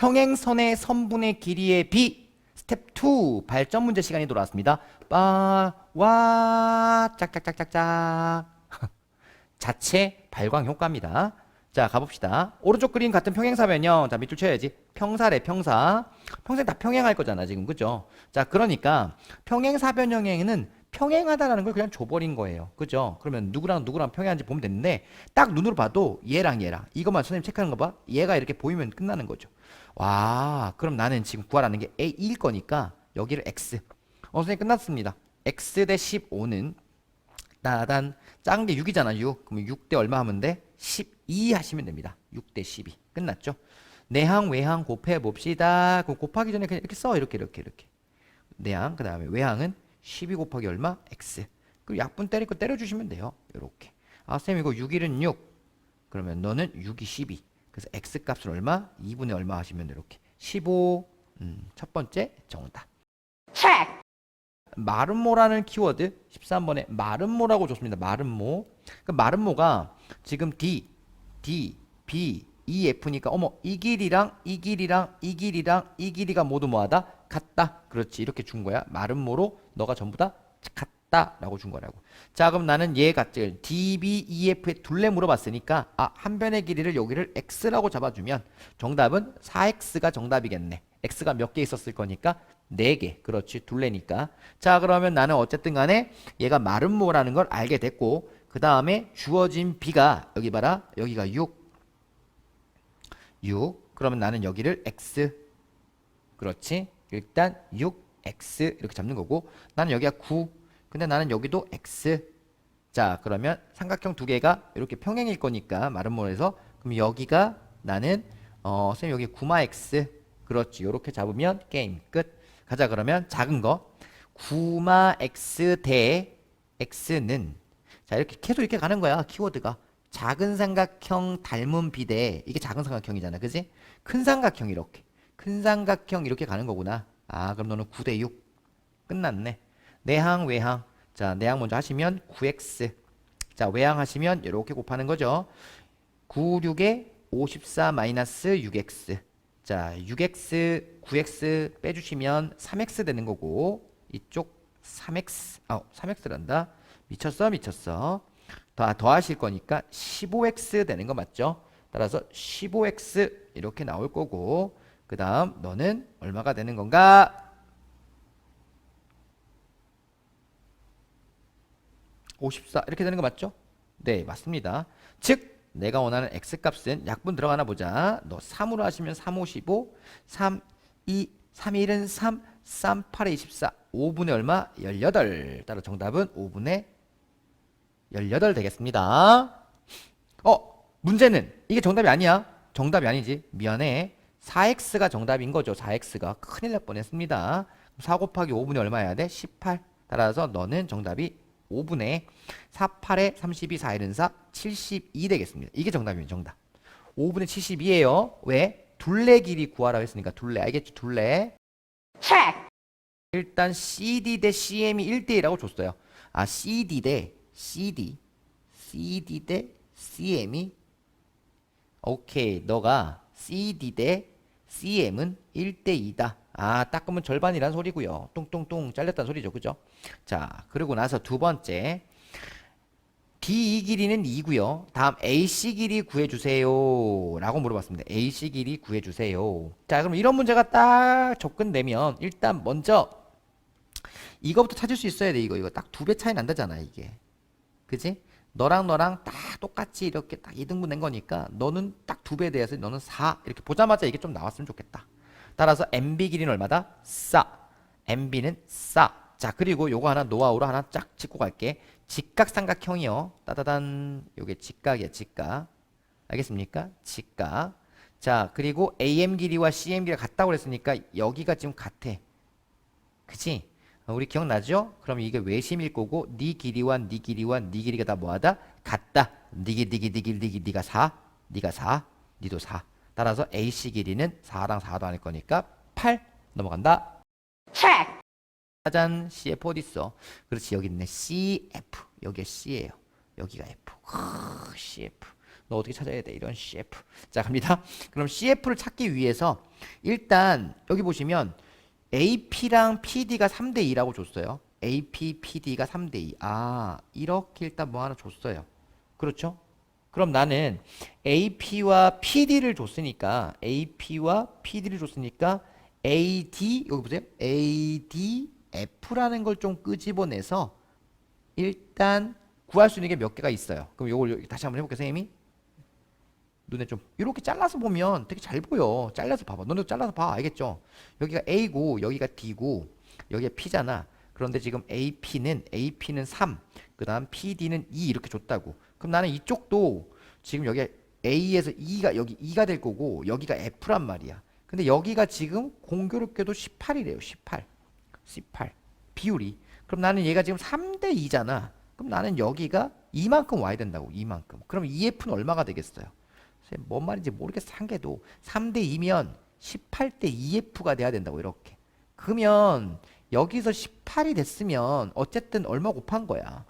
평행선의 선분의 길이의 b. 스텝 2 발전 문제 시간이 돌아왔습니다. 와 짝짝짝짝짝 자체 발광 효과입니다. 자, 가봅시다. 오른쪽 그림 같은 평행사면요. 자, 밑줄 쳐야지. 평사래, 평사. 평생 다 평행할 거잖아, 지금. 그죠? 자, 그러니까 평행사 변형에는 평행하다라는 걸 그냥 줘버린 거예요. 그죠? 그러면 누구랑 누구랑 평행한지 보면 되는데 딱 눈으로 봐도 얘랑 얘랑 이것만 선생님 체크하는 거 봐. 얘가 이렇게 보이면 끝나는 거죠. 와, 그럼 나는 지금 구하라는 게 A일 거니까 여기를 X. 선생님 끝났습니다. X 대 15는 따단 작은 게 6이잖아. 6. 그럼 6 대 얼마 하면 돼? 12 하시면 됩니다. 6 대 12. 끝났죠? 내항 외항 곱해 봅시다. 그럼 곱하기 전에 그냥 이렇게 써. 이렇게. 내항 그다음에 외항은 12 곱하기 얼마? X. 그리고 약분 때릴 거 때려주시면 돼요. 요렇게. 아, 쌤 이거 6일은 6. 그러면 너는 6이 12. 그래서 X 값은 얼마? 2분의 얼마 하시면 돼. 이렇게. 15. 첫 번째 정답. 마름모라는 키워드 13번에 마름모라고 줬습니다. 마름모. 그 마름모가 지금 D, B, E, F니까 어머 이 길이랑 이 길이랑 이 길이랑 이 길이가 모두 뭐하다? 같다. 그렇지. 이렇게 준 거야. 마름모로 너가 전부 다 같다라고 준 거라고. 자, 그럼 나는 얘 같을 D, B, E, F의 둘레 물어봤으니까 한 변의 길이를 여기를 X라고 잡아주면 정답은 4X가 정답이겠네. X가 몇 개 있었을 거니까 4개. 그렇지. 둘레니까. 자, 그러면 나는 어쨌든 간에 얘가 마름모라는 걸 알게 됐고 그 다음에 주어진 B가 여기 봐라. 여기가 6. 그러면 나는 여기를 X. 그렇지. 일단 6X 이렇게 잡는 거고 나는 여기가 9. 근데 나는 여기도 X. 자, 그러면 삼각형 두 개가 이렇게 평행일 거니까 마름모에서 그럼 여기가 나는 선생님 여기 9마X. 그렇지. 이렇게 잡으면 게임 끝. 가자. 그러면 작은 거 9마X 대 X는 자, 이렇게 계속 이렇게 가는 거야. 키워드가 작은 삼각형 닮은 비대. 이게 작은 삼각형이잖아. 그지? 큰 삼각형 이렇게. 큰 삼각형 이렇게 가는 거구나. 그럼 너는 9 대 6. 끝났네. 내항 외항. 자, 내항 먼저 하시면 9x. 자, 외항 하시면 이렇게 곱하는 거죠. 9, 6에 54 마이너스 6x. 자, 6x, 9x 빼주시면 3x 되는 거고 이쪽 3x. 3x란다. 미쳤어. 더하실 거니까 15x 되는 거 맞죠? 따라서 15x 이렇게 나올 거고 그 다음 너는 얼마가 되는 건가? 54 이렇게 되는 거 맞죠? 네, 맞습니다. 즉 내가 원하는 x값은 약분 들어가나 보자. 너 3으로 하시면 3, 5, 15 3, 2, 3, 1은 3 3, 8에 24 5분의 얼마? 18. 따라 정답은 5분의 18 되겠습니다. 문제는 이게 정답이 아니야. 정답이 아니지. 미안해. 4x가 정답인 거죠. 4x가 큰일 날 뻔했습니다. 4 곱하기 5분의 얼마 해야 돼? 18. 따라서 너는 정답이 5분의 4, 8에 32, 4, 1은 4, 72 되겠습니다. 이게 정답이에요. 정답. 5분의 72예요. 왜? 둘레 길이 구하라고 했으니까 둘레. 알겠죠? 둘레. 일단 CD 대 CM이 1대1라고 줬어요. CD 대 CD 대 CM이 오케이. 너가 CD 대 CM은 1대2다. 닦으면 절반이란 소리고요. 뚱뚱뚱 잘렸다는 소리죠. 그죠? 자, 그리고 나서 두 번째 DE 길이는 2고요. 다음 AC 길이 구해주세요 라고 물어봤습니다. AC 길이 구해주세요. 자, 그럼 이런 문제가 딱 접근되면 일단 먼저 이거부터 찾을 수 있어야 돼. 이거 딱 2배 차이 난다잖아 이게. 그지? 너랑 딱 똑같이 이렇게 딱 2등분 낸 거니까 너는 딱 2배 대해서 너는 4 이렇게 보자마자 이게 좀 나왔으면 좋겠다. 따라서 MB 길이는 얼마다? 4. MB는 4. 자, 그리고 요거 하나 노하우로 하나 쫙 짚고 갈게. 직각삼각형이요. 따다단 요게 직각이야. 직각. 알겠습니까? 직각. 자, 그리고 AM 길이와 CM 길이가 같다고 그랬으니까 여기가 지금 같아. 그치? 우리 기억나죠? 그럼 이게 외심일 거고 네 길이와 네 길이와 네 길이가 다 뭐하다? 같다. 네가 4, 네가 4, 니도 4. 따라서 AC 길이는 4랑 4도 아닐 거니까 8 넘어간다. 짜잔, CF 어디 있어? 그렇지, 여기 있네. CF. 여기가 C예요. 여기가 F. CF. 너 어떻게 찾아야 돼? 이런 CF. 자, 갑니다. 그럼 CF를 찾기 위해서 일단 여기 보시면 AP랑 PD가 3대 2라고 줬어요. AP, PD가 3대 2. 아, 이렇게 일단 뭐 하나 줬어요. 그렇죠? 그럼 나는 AP와 PD를 줬으니까 AD 여기 보세요. ADF라는 걸 좀 끄집어내서 일단 구할 수 있는 게 몇 개가 있어요. 그럼 요걸 다시 한번 해볼게요, 선생님이. 눈에 좀 이렇게 잘라서 보면 되게 잘 보여. 잘라서 봐봐. 너네도 잘라서 봐. 알겠죠? 여기가 A고 여기가 D고 여기가 P잖아. 그런데 지금 AP는 3, 그 다음 PD는 2 이렇게 줬다고. 그럼 나는 이쪽도 지금 여기 A에서 E가 여기 2가 될 거고 여기가 F란 말이야. 근데 여기가 지금 공교롭게도 18이래요. 18 비율이. 그럼 나는 얘가 지금 3대 2잖아. 그럼 나는 여기가 이만큼 와야 된다고. 이만큼. 그럼 EF는 얼마가 되겠어요? 뭔 말인지 모르겠어. 한개도 3대 2면 18대 EF가 돼야 된다고. 이렇게. 그러면 여기서 18이 됐으면 어쨌든 얼마 곱한 거야?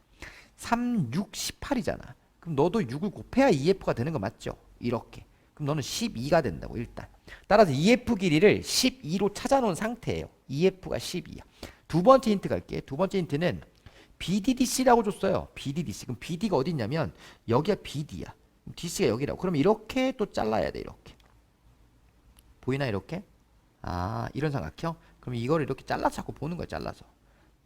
3, 6, 18이잖아. 그럼 너도 6을 곱해야 EF가 되는 거 맞죠? 이렇게. 그럼 너는 12가 된다고. 일단. 따라서 EF 길이를 12로 찾아놓은 상태예요. EF가 12야. 두 번째 힌트 갈게. 두 번째 힌트는 BDDC라고 줬어요. BDDC. 그럼 BD가 어디 있냐면 여기가 BD야. DC가 여기라고. 그럼 이렇게 또 잘라야 돼. 이렇게. 보이나 이렇게? 아, 이런 삼각형? 그럼 이거를 이렇게 잘라서 자꾸 보는 거야.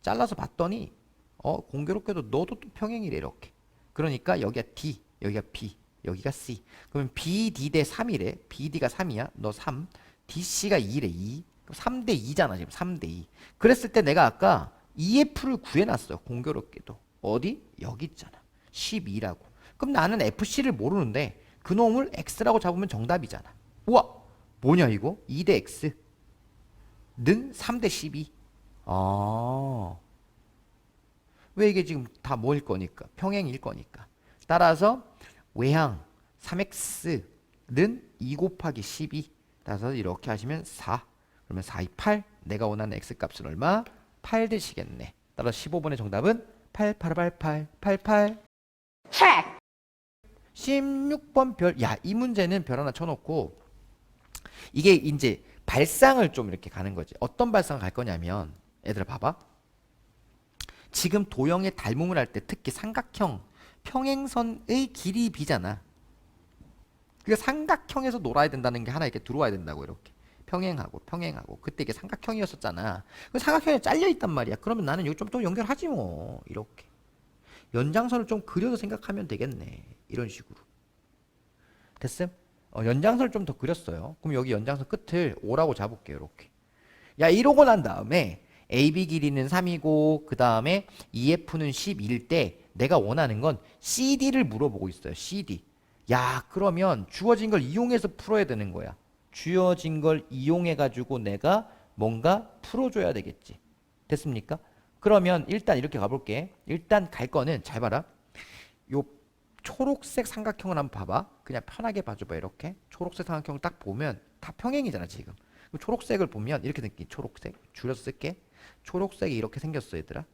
잘라서 봤더니 공교롭게도 너도 또 평행이래. 이렇게. 그러니까 여기가 D, 여기가 B, 여기가 C. 그러면 BD 대 3이래. BD가 3이야. 너 3. DC가 2래. 2. 3대 2잖아. 지금 3대 2. 그랬을 때 내가 아까 EF를 구해놨어요. 공교롭게도. 어디? 여기 있잖아. 12라고. 그럼 나는 FC를 모르는데 그놈을 X라고 잡으면 정답이잖아. 우와! 뭐냐 이거? 2대 X는 3대 12. 아. 왜 이게 지금 다 뭐일 거니까? 평행일 거니까. 따라서 외항 3x는 2 곱하기 12. 따라서 이렇게 하시면 4. 그러면 4, 2, 8. 내가 원하는 x값은 얼마? 8 되시겠네. 따라서 15번의 정답은 8, 8, 8, 8, 8, 8. check. 16번 별. 야, 이 문제는 별 하나 쳐놓고 이게 이제 발상을 좀 이렇게 가는 거지. 어떤 발상을 갈 거냐면 얘들아 봐봐. 지금 도형의 닮음을 할 때 특히 삼각형 평행선의 길이 b잖아. 그러니까 삼각형에서 놀아야 된다는 게 하나 이렇게 들어와야 된다고. 이렇게 평행하고 그때 이게 삼각형이었었잖아. 그 삼각형에 잘려 있단 말이야. 그러면 나는 여기 좀 또 연결하지 뭐. 이렇게 연장선을 좀 그려서 생각하면 되겠네. 이런 식으로 됐음? 연장선을 좀 더 그렸어요. 그럼 여기 연장선 끝을 5라고 잡을게요. 이렇게. 야, 이러고 난 다음에 AB 길이는 3이고 그 다음에 EF는 11일 때 내가 원하는 건 CD를 물어보고 있어요. CD. 야, 그러면 주어진 걸 이용해서 풀어야 되는 거야. 주어진 걸 이용해 가지고 내가 뭔가 풀어줘야 되겠지. 됐습니까? 그러면 일단 이렇게 가볼게. 일단 갈 거는 잘 봐라. 요 초록색 삼각형을 한번 봐봐. 그냥 편하게 봐줘봐. 이렇게 초록색 삼각형 딱 보면 다 평행이잖아 지금. 초록색을 보면 이렇게 생긴 초록색. 줄여서 쓸게. 초록색이 이렇게 생겼어 얘들아.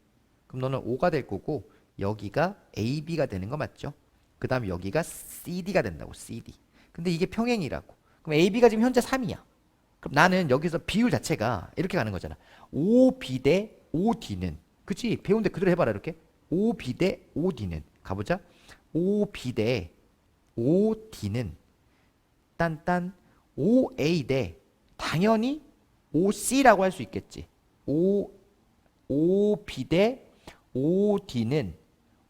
그럼 너는 5가 될 거고 여기가 AB가 되는 거 맞죠? 그 다음에 여기가 CD가 된다고. CD. 근데 이게 평행이라고. 그럼 AB가 지금 현재 3이야. 그럼 나는 여기서 비율 자체가 이렇게 가는 거잖아. 5B 대 5D는 그치? 배운데 그대로 해봐라. 이렇게 5B 대 5D는 가보자. 5B 대 5D는 딴딴 5A 대 당연히 5C라고 할 수 있겠지. 5B 대 5D는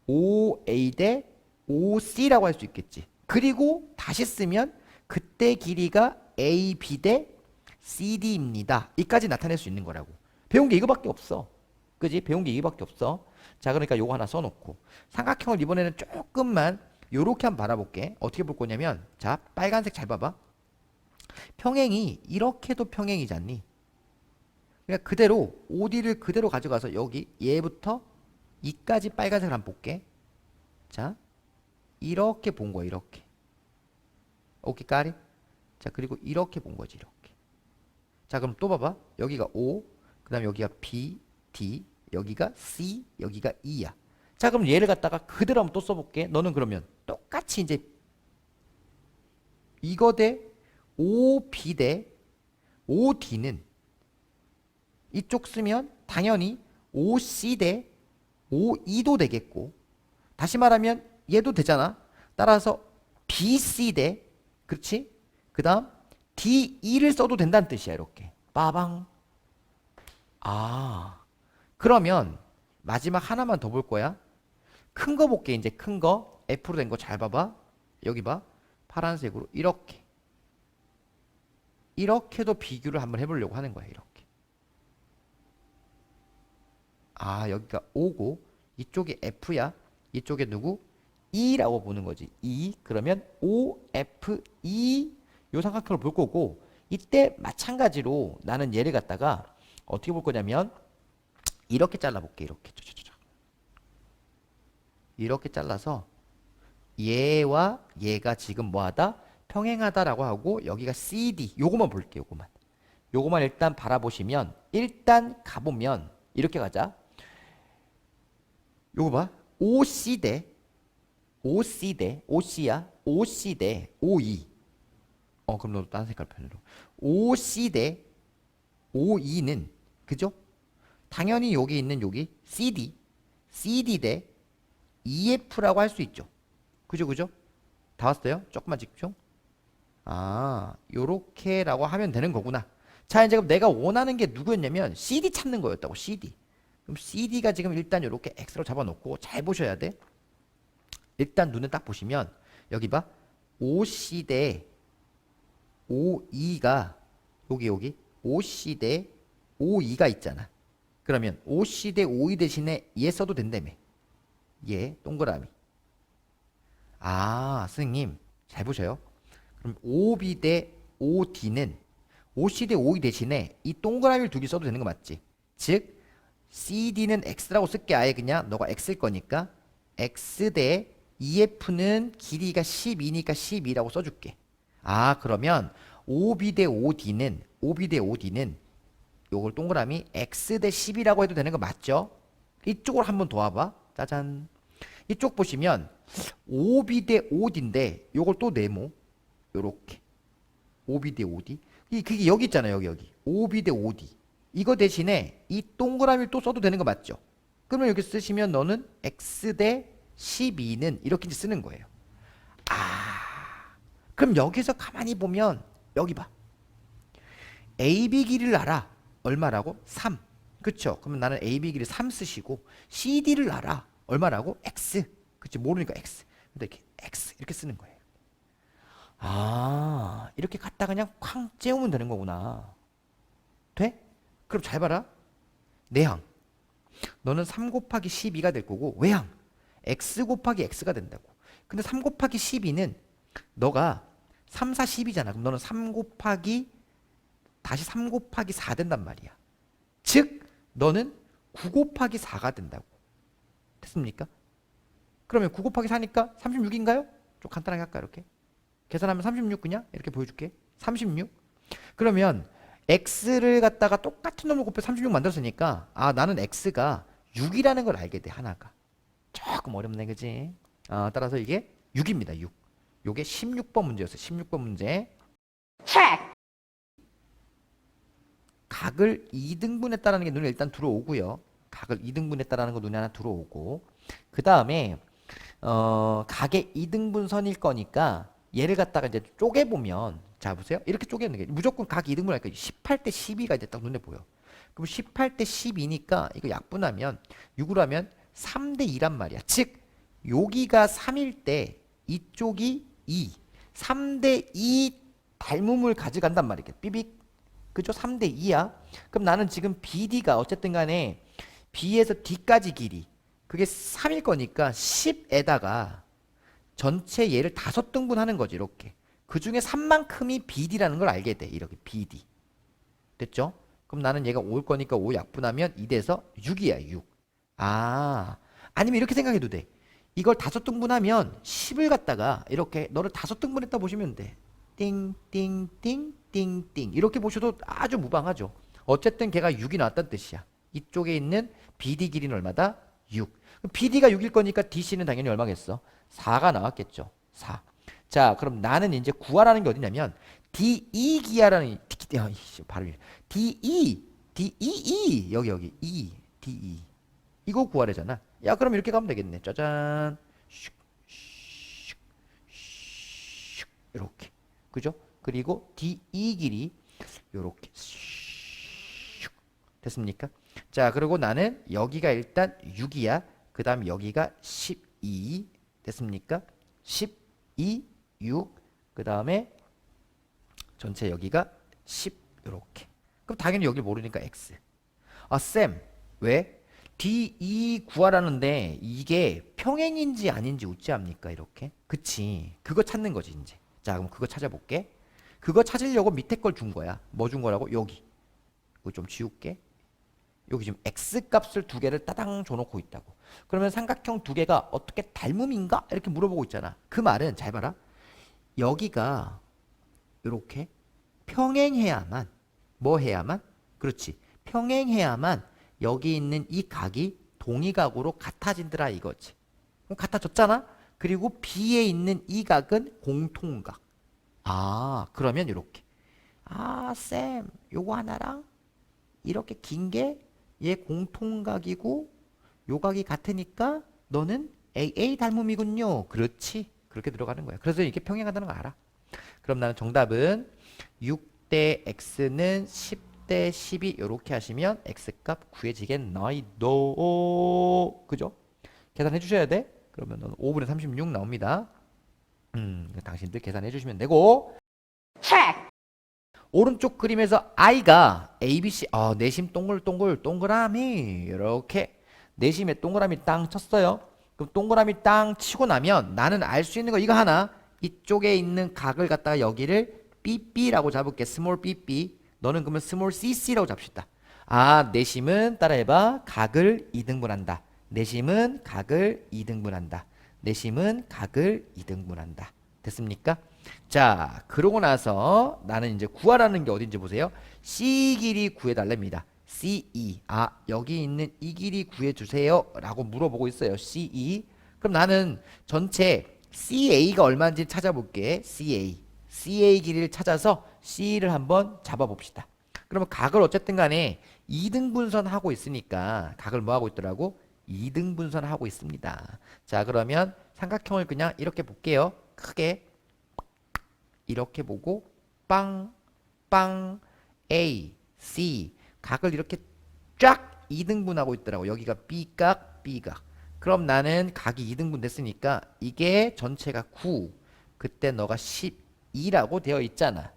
5A 대 5C라고 할 수 있겠지. 그리고 다시 쓰면 그때 길이가 AB 대 CD입니다. 이까지 나타낼 수 있는 거라고. 배운 게 이거밖에 없어. 그지? 배운 게 이거밖에 없어. 자, 그러니까 요거 하나 써놓고 삼각형을 이번에는 조금만 요렇게 한번 바라볼게. 어떻게 볼 거냐면 자, 빨간색 잘 봐봐. 평행이 이렇게도 평행이지 않니? 그러니까 그대로 OD를 그대로 가져가서 여기 얘부터 이까지 빨간색을 한번 볼게. 자, 이렇게 본 거야. 이렇게. 오케이, 까리? 자, 그리고 이렇게 본 거지. 이렇게. 자, 그럼 또 봐봐. 여기가 O, 그 다음에 여기가 B, D, 여기가 C, 여기가 E야. 자, 그럼 얘를 갖다가 그대로 한번 또 써볼게. 너는 그러면 똑같이 이제 이거 대 OB 대 OD는 이쪽 쓰면 당연히 OC 대 OE도 되겠고, 다시 말하면 얘도 되잖아. 따라서 BC 대, 그렇지? 그 다음 DE를 써도 된다는 뜻이야. 이렇게 빠방. 아, 그러면 마지막 하나만 더 볼 거야. 큰 거 볼게. 이제 큰 거 F로 된 거 잘 봐봐. 여기 봐. 파란색으로 이렇게도 비교를 한번 해보려고 하는 거야. 이렇게. 아, 여기가 O고 이쪽이 F야. 이쪽에 누구? E라고 보는 거지. E. 그러면 O, F, E 요 삼각형을 볼 거고, 이때 마찬가지로 나는 얘를 갖다가 어떻게 볼 거냐면 이렇게 잘라볼게. 이렇게 잘라서 얘와 얘가 지금 뭐하다? 평행하다라고 하고, 여기가 CD 요거만 볼게. 요거만 일단 바라보시면, 일단 가보면 이렇게 가자. 요거 봐. OC 대 OC야. OC 대 OE. 그럼 너도 다른 색깔 펜으로. OC 대 OE는 그죠? 당연히 여기 있는 여기 CD 대 EF라고 할 수 있죠. 그죠? 다 왔어요? 조금만 집중. 아, 요렇게라고 하면 되는 거구나. 자, 이제 그럼 내가 원하는 게 누구였냐면 CD 찾는 거였다고. CD. 그럼 CD가 지금 일단 요렇게 X로 잡아놓고 잘 보셔야 돼. 일단 눈에 딱 보시면 여기 봐. OC 대 OE가 여기 OC 대 OE가 있잖아. 그러면 OC 대 OE 대신에 얘 써도 된다며. 얘 동그라미. 아, 선생님 잘 보셔요. 그럼 OB 대 OD는 OC 대 OE 대신에 이 동그라미를 두 개 써도 되는 거 맞지? 즉 CD는 X라고 쓸게. 아예 그냥 너가 X일 거니까 X 대 EF는 길이가 12니까 12라고 써줄게. 아, 그러면 OB 대 OD는 요걸 동그라미 X 대 10이라고 해도 되는 거 맞죠? 이쪽으로 한번 더 와봐. 짜잔. 이쪽 보시면 OB 대 OD인데 요걸 또 네모 요렇게 OB 대 OD. 그게 여기 있잖아요. 여기 OB 대 OD. 이거 대신에 이 동그라미를 또 써도 되는 거 맞죠? 그러면 여기 쓰시면 너는 X 대 12는 이렇게 이제 쓰는 거예요. 아, 그럼 여기서 가만히 보면 여기 봐. AB 길이를 알아. 얼마라고? 3. 그쵸? 그러면 나는 AB 길이 3 쓰시고, CD를 알아. 얼마라고? X. 그치? 모르니까 X. 근데 이렇게 X 이렇게 쓰는 거예요. 아, 이렇게 갖다 그냥 쾅 째우면 되는 거구나. 돼? 그럼 잘 봐라. 내항. 너는 3 곱하기 12가 될 거고, 외항. X 곱하기 X가 된다고. 근데 3 곱하기 12는 너가 3, 4, 10이잖아. 그럼 너는 3 곱하기 다시 3 곱하기 4 된단 말이야. 즉 너는 9 곱하기 4가 된다고. 됐습니까? 그러면 9 곱하기 4니까 36인가요? 좀 간단하게 할까? 이렇게 계산하면 36 그냥 이렇게 보여줄게. 36. 그러면 X를 갖다가 똑같은 놈을 곱해 36 만들었으니까, 아, 나는 X가 6이라는 걸 알게 돼. 하나가 조금 어렵네, 그지? 따라서 이게 6입니다. 6. 요게 16번 문제였어요. 16번 문제. 체크. 각을 2등분했다라는 게 눈에 일단 들어오고요. 각을 2등분했다라는 거 눈에 하나 들어오고, 그 다음에 각의 2등분선일 거니까 얘를 갖다가 이제 쪼개보면, 자 보세요. 이렇게 쪼개는 게 무조건 각 2등분 할까? 18대 12가 이제 딱 눈에 보여. 그럼 18대 12니까 이거 약분하면 6으로 하면 3대 2란 말이야. 즉 여기가 3일 때 이쪽이 2. 3대 2 닮음을 가져간단 말이야. 삐빅. 그죠? 3대 2야. 그럼 나는 지금 BD가 어쨌든 간에 B에서 D까지 길이 그게 3일 거니까 10에다가 전체 얘를 5등분 하는 거지. 이렇게. 그 중에 3만큼이 BD라는 걸 알게 돼. 이렇게 BD. 됐죠? 그럼 나는 얘가 5일 거니까 5 약분하면 2 돼서 6이야. 6. 아, 아니면 이렇게 생각해도 돼. 이걸 5등분하면 10을 갖다가 이렇게 너를 5등분했다 보시면 돼. 띵띵띵띵띵 이렇게 보셔도 아주 무방하죠. 어쨌든 걔가 6이 나왔다는 뜻이야. 이쪽에 있는 BD 길이는 얼마다? 6. BD가 6일 거니까 DC는 당연히 얼마겠어? 4가 나왔겠죠. 4. 자, 그럼 나는 이제 구하라는 게 어디냐면 DE 기하라는 발음이 DE 여기 E DE 이거 구하래잖아. 야, 그럼 이렇게 가면 되겠네. 짜잔. 슉, 슉, 슉, 이렇게. 그죠? 그리고 DE 길이 요렇게 슉. 됐습니까? 자, 그리고 나는 여기가 일단 6이야. 그 다음 여기가 12. 됐습니까? 12, 6. 그 다음에 전체 여기가 10. 요렇게. 그럼 당연히 여기를 모르니까 X. 아, 쌤. 왜? DE 구하라는데 이게 평행인지 아닌지 어찌합니까? 이렇게. 그치. 그거 찾는 거지, 이제. 자, 그럼 그거 찾아볼게. 그거 찾으려고 밑에 걸 준 거야. 뭐 준 거라고? 여기. 이거 좀 지울게. 여기 지금 x 값을 두 개를 따당 줘놓고 있다고. 그러면 삼각형 두 개가 어떻게 닮음인가? 이렇게 물어보고 있잖아. 그 말은 잘 봐라. 여기가 이렇게 평행해야만 뭐 해야만? 그렇지. 평행해야만 여기 있는 이 각이 동의각으로 같아진더라 이거지. 그럼 같아졌잖아? 그리고 B에 있는 이 각은 공통각. 아, 그러면 이렇게. 아, 쌤, 요거 하나랑 이렇게 긴 게 얘 공통각이고 요 각이 같으니까 너는 AA 닮음이군요. 그렇지. 그렇게 들어가는 거야. 그래서 이게 평행하다는 거 알아. 그럼 나는 정답은 6대 x는 10대 12 이렇게 하시면 x값 구해지겠나이도. 그죠? 계산해 주셔야 돼. 그러면 5분의 36 나옵니다. 당신들 계산해 주시면 되고. 오른쪽 그림에서 i가 ABC 내심 동글동글 동그라미 이렇게 내심에 동그라미 땅 쳤어요. 그럼 동그라미 땅 치고 나면 나는 알 수 있는 거 이거 하나. 이쪽에 있는 각을 갖다가 여기를 BB라고 잡을게. 스몰 BB. 너는 그러면 스몰 CC라고 잡시다. 아, 내심은 따라해봐. 각을 2등분한다. 내심은 각을 2등분한다. 내심은 각을 2등분한다. 됐습니까? 자, 그러고 나서 나는 이제 구하라는 게 어딘지 보세요. C 길이 구해달랍니다. CE. 아, 여기 있는 이 길이 구해주세요. 라고 물어보고 있어요. CE. 그럼 나는 전체 CA가 얼마인지 찾아볼게. CA. CA 길이를 찾아서 C를 한번 잡아봅시다. 그러면 각을 어쨌든 간에 2등분선 하고 있으니까 각을 뭐 하고 있더라고? 2등분선 하고 있습니다. 자, 그러면 삼각형을 그냥 이렇게 볼게요. 크게. 이렇게 보고 빵, 빵, A, C 각을 이렇게 쫙 2등분하고 있더라고. 여기가 B각, B각. 그럼 나는 각이 2등분 됐으니까 이게 전체가 9. 그때 너가 12라고 되어 있잖아.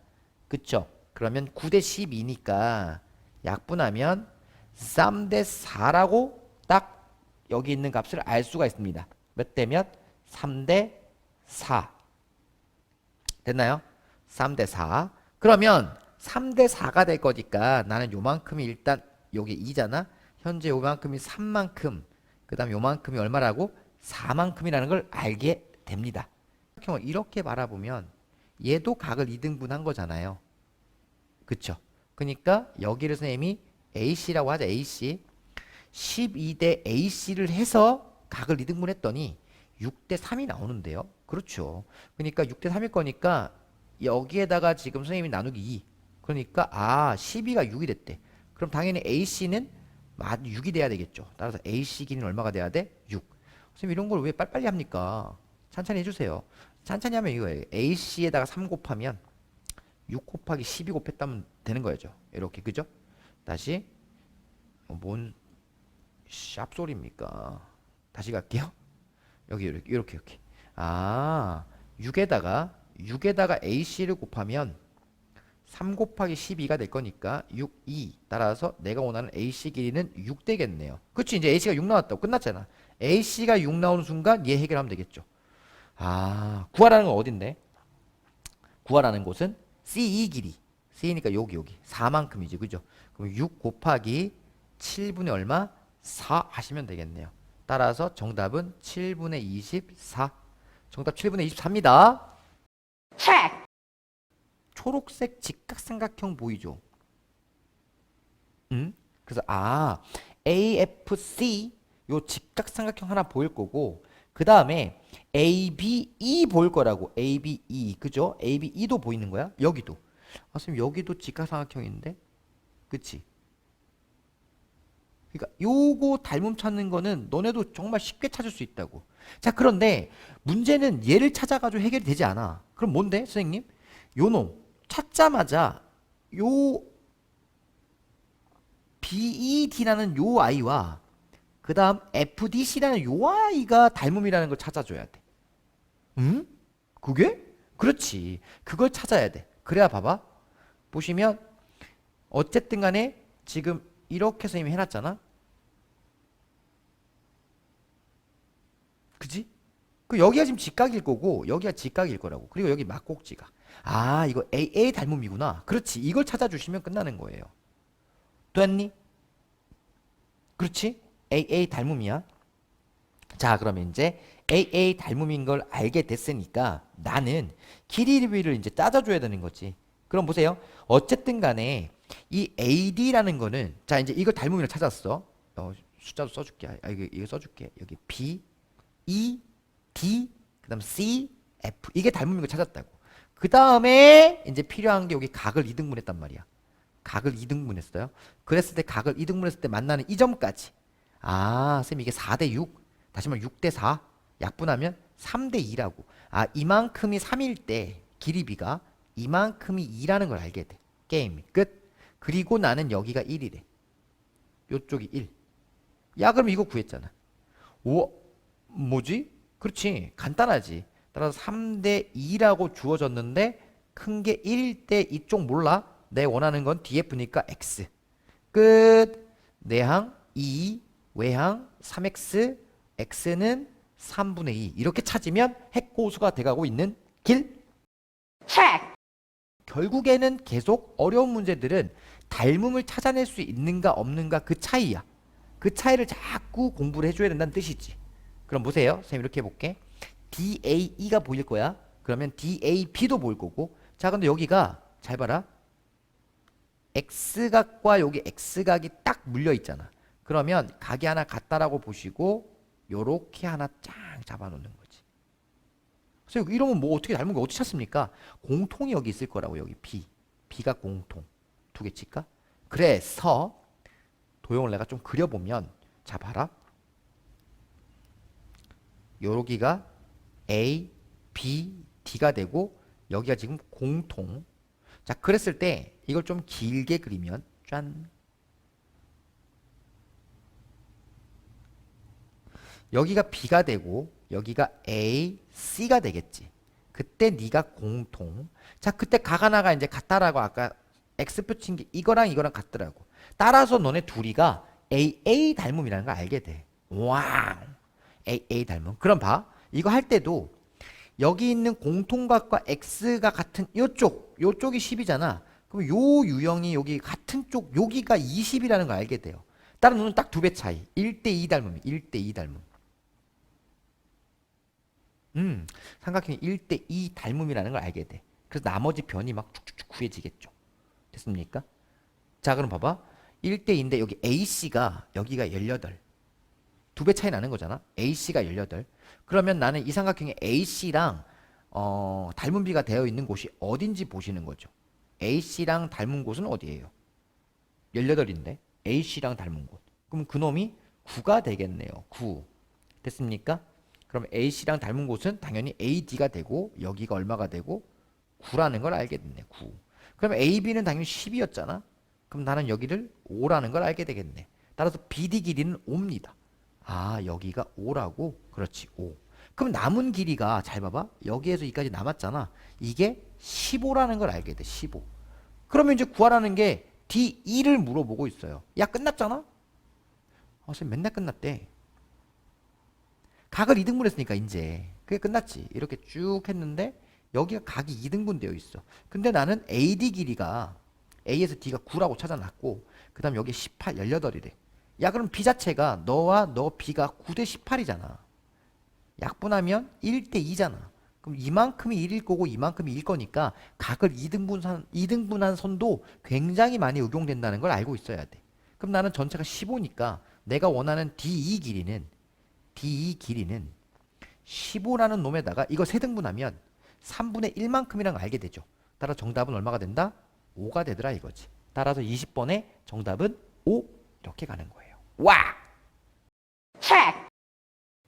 그쵸? 그러면 9대 12니까 약분하면 3대 4라고 딱 여기 있는 값을 알 수가 있습니다. 몇 대면? 3대 4. 됐나요? 3대 4. 그러면 3대 4가 될 거니까 나는 요만큼이 일단 여기 2잖아. 현재 요만큼이 3만큼. 그 다음 요만큼이 얼마라고? 4만큼이라는 걸 알게 됩니다. 이렇게 바라보면 얘도 각을 2등분 한 거잖아요. 그쵸? 그러니까 여기를 선생님이 AC라고 하자. AC. 12대 AC를 해서 각을 2등분 했더니 6대 3이 나오는데요. 그렇죠. 그러니까 6대 3일 거니까 여기에다가 지금 선생님이 나누기 2. 그러니까 12가 6이 됐대. 그럼 당연히 AC는 6이 돼야 되겠죠. 따라서 AC 길이는 얼마가 돼야 돼? 6. 선생님 이런 걸 왜 빨리빨리 합니까? 천천히 해주세요. 천천히 하면 이거예요. AC에다가 3 곱하면 6 곱하기 12 곱했다면 되는 거죠. 이렇게. 그죠? 다시 뭔 샵소리입니까? 다시 갈게요. 여기 이렇게 6에다가 AC를 곱하면 3 곱하기 12가 될 거니까 6, 2 따라서 내가 원하는 AC 길이는 6 되겠네요. 그치? 이제 AC가 6 나왔다고 끝났잖아. AC가 6 나오는 순간 얘 해결하면 되겠죠. 구하라는 건 어딘데? 구하라는 곳은 CE 길이. C니까 여기 4만큼이지. 그죠? 그럼 6 곱하기 7분의 얼마? 4 하시면 되겠네요. 따라서 정답은 7분의 24. 정답 7분의 24입니다. 초록색 직각삼각형 보이죠? 그래서 AFC 요 직각삼각형 하나 보일 거고 그 다음에 ABE 보일 거라고. ABE. 그죠? ABE도 보이는 거야? 여기도. 아, 선생님 여기도 직각삼각형인데? 그치? 그러니까 요거 닮음 찾는 거는 너네도 정말 쉽게 찾을 수 있다고. 자, 그런데 문제는 얘를 찾아가지고 해결이 되지 않아. 그럼 뭔데, 선생님? 요놈 찾자마자 요 BED라는 요 아이와 그 다음 FDC라는 요 아이가 닮음이라는 걸 찾아줘야 돼. 응? 그게? 그렇지. 그걸 찾아야 돼. 그래야 봐봐. 보시면 어쨌든 간에 지금 이렇게 선생님이 해놨잖아. 그지? 그 여기가 지금 직각일 거고 여기가 직각일 거라고. 그리고 여기 막꼭지가. 아, 이거 AA 닮음이구나. 그렇지. 이걸 찾아주시면 끝나는 거예요. 됐니? 그렇지? AA 닮음이야. 자, 그러면 이제 AA 닮음인 걸 알게 됐으니까 나는 길이를 이제 따져줘야 되는 거지. 그럼 보세요. 어쨌든 간에 이 AD라는 거는 자, 이제 이걸 닮음이라 찾았어. 숫자도 써줄게. 이거 써줄게. 여기 B, E, D, 그 다음 C, F. 이게 닮음인 걸 찾았다고. 그 다음에 이제 필요한 게 여기 각을 2등분했단 말이야. 각을 2등분했어요. 그랬을 때 각을 2등분했을 때 만나는 이 점까지. 아, 쌤 이게 4대 6. 다시 말해 6대 4. 약분하면 3대 2라고. 아, 이만큼이 3일 때 길이비가 이만큼이 2라는 걸 알게 돼. 게임 끝. 그리고 나는 여기가 1이래. 요쪽이 1. 야, 그럼 이거 구했잖아. 오, 뭐지? 그렇지. 간단하지. 따라서 3대 2라고 주어졌는데 큰 게 1일 때 이쪽 몰라? 내 원하는 건 DF니까 X. 끝. 내항 2, 외항 3X, X는 3분의 2. 이렇게 찾으면 핵고수가 돼가고 있는 길. 체크. 결국에는 계속 어려운 문제들은 닮음을 찾아낼 수 있는가 없는가 그 차이야. 그 차이를 자꾸 공부를 해줘야 된다는 뜻이지. 그럼 보세요. 선생님 이렇게 해볼게. DAE가 보일 거야. 그러면 DAB도 보일 거고. 자, 근데 여기가 잘 봐라. X각과 여기 X각이 딱 물려 있잖아. 그러면 각이 하나 같다라고 보시고 요렇게 하나 쫙 잡아놓는 거지. 그래서 이러면 뭐 어떻게 닮은 거 어떻게 찾습니까? 공통이 여기 있을 거라고. 여기 B. B가 공통. 두 개 칠까? 그래서 도형을 내가 좀 그려보면 자 봐라. 여기가 A, B, D가 되고 여기가 지금 공통. 자, 그랬을 때 이걸 좀 길게 그리면 짠. 여기가 B가 되고 여기가 A, C가 되겠지. 그때 네가 공통. 자, 그때 각 하나가 이제 같다라고 아까 X표 친 게 이거랑 이거랑 같더라고. 따라서 너네 둘이가 AA 닮음이라는 걸 알게 돼. 와우. AA 닮음. 그럼 봐. 이거 할 때도 여기 있는 공통각과 X가 같은 요쪽이 10이잖아. 그럼 요 유형이 여기 같은 쪽 여기가 20이라는 걸 알게 돼요. 다른 놈은 딱 두 배 차이. 1대2 닮음이 1대2 닮음. 삼각형이 1대2 닮음이라는 걸 알게 돼. 그래서 나머지 변이 막 쭉쭉쭉 구해지겠죠. 됐습니까? 자, 그럼 봐봐. 1대2인데 여기 AC가 여기가 18. 두 배 차이 나는 거잖아. AC가 18. 그러면 나는 이 삼각형의 AC랑 닮은 비가 되어 있는 곳이 어딘지 보시는 거죠. AC랑 닮은 곳은 어디예요? 18인데 AC랑 닮은 곳. 그럼 그놈이 9가 되겠네요. 9. 됐습니까? 그럼 AC랑 닮은 곳은 당연히 AD가 되고 여기가 얼마가 되고 9라는 걸 알게 됐네. 9. 그럼 AB는 당연히 10이었잖아. 그럼 나는 여기를 5라는 걸 알게 되겠네. 따라서 BD 길이는 5입니다. 아, 여기가 5라고? 그렇지, 5. 그럼 남은 길이가 잘 봐봐. 여기에서 여기까지 남았잖아. 이게 15라는 걸 알게 돼. 15. 그러면 이제 구하라는 게 D2를 물어보고 있어요. 야, 끝났잖아? 선생님 맨날 끝났대. 각을 2등분 했으니까 이제 그게 끝났지. 이렇게 쭉 했는데 여기가 각이 2등분 되어 있어. 근데 나는 AD 길이가 A에서 D가 9라고 찾아놨고 그 다음 여기 18, 18이래. 야, 그럼 B 자체가 너와 너 B가 9대 18이잖아. 약분하면 1대 2잖아. 그럼 이만큼이 1일 거고 이만큼이 1일 거니까 각을 2등분한 선도 굉장히 많이 응용된다는 걸 알고 있어야 돼. 그럼 나는 전체가 15니까 내가 원하는 D2 길이는 15라는 놈에다가 이거 세등분하면 3분의 1만큼이란 걸 알게 되죠. 따라서 정답은 얼마가 된다? 5가 되더라 이거지. 따라서 20번의 정답은 5 이렇게 가는 거예요. 와!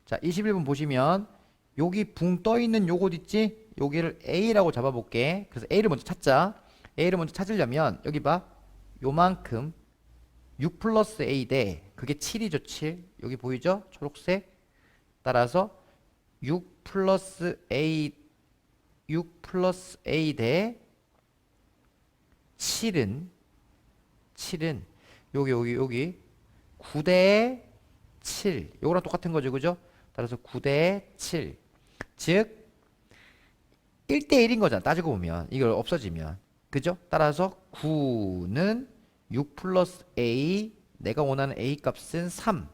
자, 21번 보시면 여기 붕 떠 있는 요것 있지? 여기를 A라고 잡아볼게. 그래서 A를 먼저 찾자. A를 먼저 찾으려면 여기 봐. 요만큼 6 플러스 A 대 그게 7이죠. 7. 여기 보이죠? 초록색. 따라서 6 플러스 A 대 7은 여기 9 대 7. 요거랑 똑같은 거죠. 그죠? 따라서 9 대 7. 즉 1대 1인 거잖아. 따지고 보면 이걸 없어지면. 그죠? 따라서 9는 6 플러스 A, 내가 원하는 A 값은 3.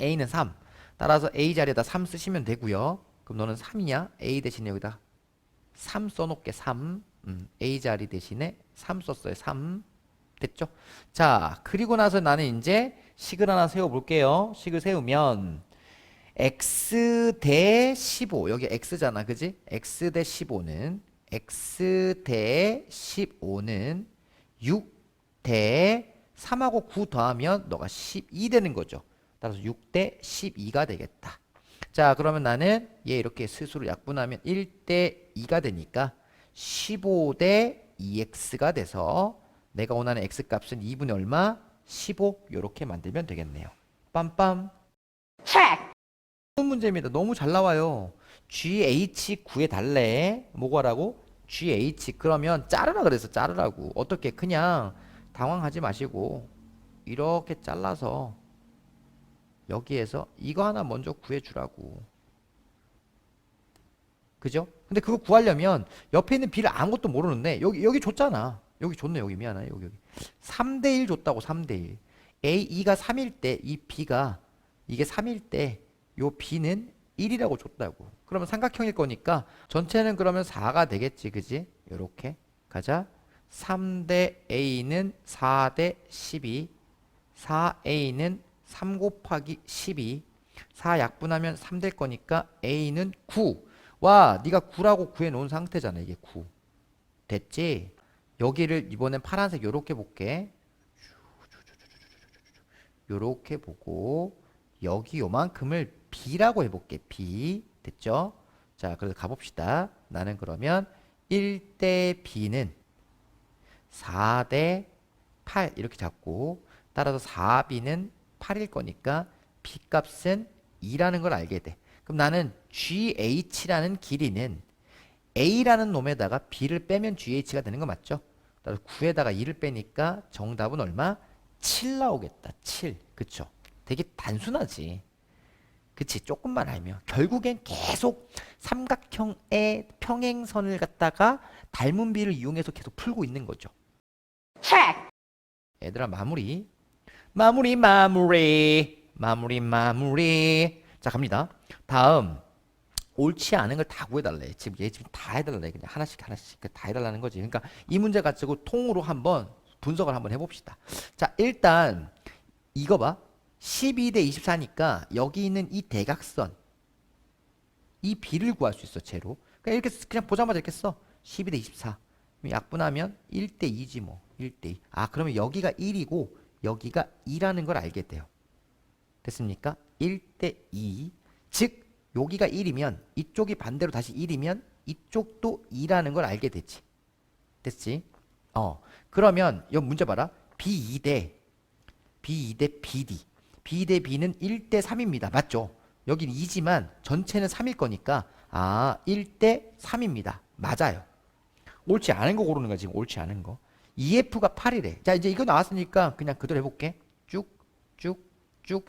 A는 3. 따라서 A 자리에다 3 쓰시면 되고요. 그럼 너는 3이냐? A 대신에 여기다 3 써놓게. 3. A 자리 대신에 3 썼어요. 3. 됐죠? 자, 그리고 나서 나는 이제 식을 하나 세워볼게요. 식을 세우면 x 대 15. 여기 x잖아. 그지? x 대 15는 6 대 3하고 9 더하면 너가 12 되는 거죠. 따라서 6 대 12가 되겠다. 자, 그러면 나는 얘 이렇게 스스로 약분하면 1 대 2가 되니까 15 대 2x가 돼서 내가 원하는 x값은 2분의 얼마? 15. 이렇게 만들면 되겠네요. 빰빰. 문제입니다. 너무 잘 나와요. GH 구해달래. 뭐가라고? GH. 그러면 자르라 그래서 자르라고. 어떻게? 그냥 당황하지 마시고 이렇게 잘라서 여기에서 이거 하나 먼저 구해주라고. 그죠? 근데 그거 구하려면 옆에 있는 B를 아무것도 모르는데 여기 줬잖아. 여기 줬네. 여기 미안해. 여기 3대 1 줬다고. 3대 1. A가 3일 때 이 B가 이게 3일 때 요 B는 1이라고 줬다고. 그러면 삼각형일 거니까 전체는 그러면 4가 되겠지. 그지? 요렇게 가자. 3대 A는 4대 12. 4A는 3 곱하기 12. 4 약분하면 3 될 거니까 A는 9. 와, 네가 9라고 구해 놓은 상태잖아. 이게 9. 됐지? 여기를 이번엔 파란색 요렇게 볼게. 요렇게 보고 여기 요만큼을 B라고 해볼게. B. 됐죠? 자, 그래서 가봅시다. 나는 그러면 1대 B는 4대 8 이렇게 잡고 따라서 4B는 8일 거니까 B 값은 2라는 걸 알게 돼. 그럼 나는 GH라는 길이는 A라는 놈에다가 B를 빼면 GH가 되는 거 맞죠? 따라서 9에다가 2를 빼니까 정답은 얼마? 7 나오겠다. 7. 그쵸? 되게 단순하지. 그치? 조금만 알면 결국엔 계속 삼각형의 평행선을 갖다가 닮은 비를 이용해서 계속 풀고 있는 거죠. 얘들아, 마무리. 자, 갑니다. 다음 옳지 않은 걸 다 구해달래. 지금 얘 지금 다 해달래. 그냥 하나씩 다 해달라는 거지. 그러니까 이 문제 가지고 통으로 한번 분석을 한번 해봅시다. 자, 일단 이거 봐. 12 대 24니까 여기 있는 이 대각선 이 B를 구할 수 있어. 제로. 그냥 이렇게 그냥 보자마자 이렇게 써. 12 대 24. 약분하면 1 대 2지 뭐. 1 대 2. 아, 그러면 여기가 1이고 여기가 2라는 걸 알게 돼요. 됐습니까? 1 대 2. 즉 여기가 1이면 이쪽이 반대로 다시 1이면 이쪽도 2라는 걸 알게 되지. 됐지? 그러면 이 문제 봐라. B2 대 BD. B 대 B는 1 대 3입니다. 맞죠? 여긴 2지만 전체는 3일 거니까 1 대 3입니다. 맞아요. 옳지 않은 거 고르는 거야. 지금 옳지 않은 거. EF가 8이래. 자, 이제 이거 나왔으니까 그냥 그대로 해볼게. 쭉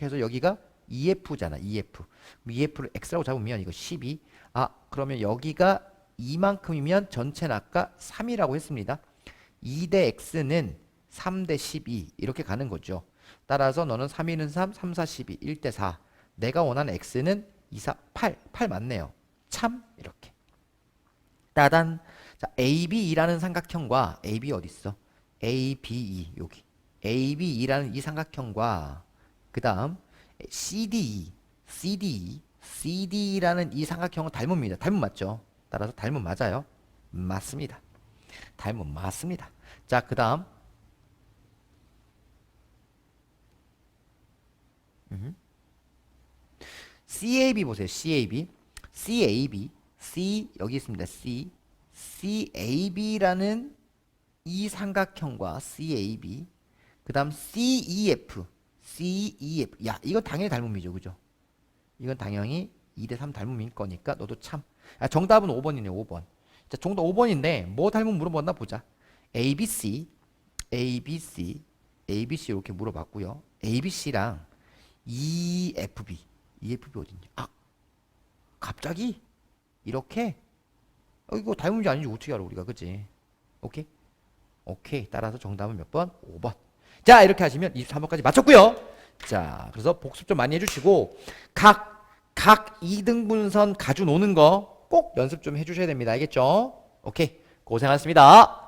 해서 여기가 EF잖아. EF. EF를 X라고 잡으면 이거 12. 그러면 여기가 이만큼이면 전체는 아까 3이라고 했습니다. 2 대 X는 3 대 12 이렇게 가는 거죠. 따라서 너는 3, 2는 3, 3, 4, 12, 1 대 4. 내가 원하는 X는 2, 4, 8. 8 맞네요. 참 이렇게. 따단. 자, ABE라는 삼각형과 AB 어디 있어? ABE 여기. ABE라는 이 삼각형과 그 다음 CDE CD라는 이 삼각형은 닮음입니다. 닮음 맞죠? 따라서 닮음 맞아요. 맞습니다. 닮음 맞습니다. 자, 그 다음 CAB 보세요. CAB. CAB. C 여기 있습니다. C. CAB라는 이 삼각형과 CAB. 그 다음 CEF. CEF. 야, 이건 당연히 닮음이죠. 그죠? 이건 당연히 2대3 닮음인 거니까 너도 참. 아, 정답은 5번이네요. 5번. 자, 정답 5번인데 뭐 닮음 물어봤나 보자. ABC. ABC. ABC 이렇게 물어봤고요. ABC랑 EFB. EFB 어딨냐? 아, 갑자기? 이렇게? 이거 닮은지 아닌지 어떻게 알아 우리가 그치? 오케이? 오케이. 따라서 정답은 몇 번? 5번. 자, 이렇게 하시면 23번까지 맞췄고요. 자, 그래서 복습 좀 많이 해주시고 각 2등분선 가지고 노는 거 꼭 연습 좀 해주셔야 됩니다. 알겠죠? 오케이. 고생하셨습니다.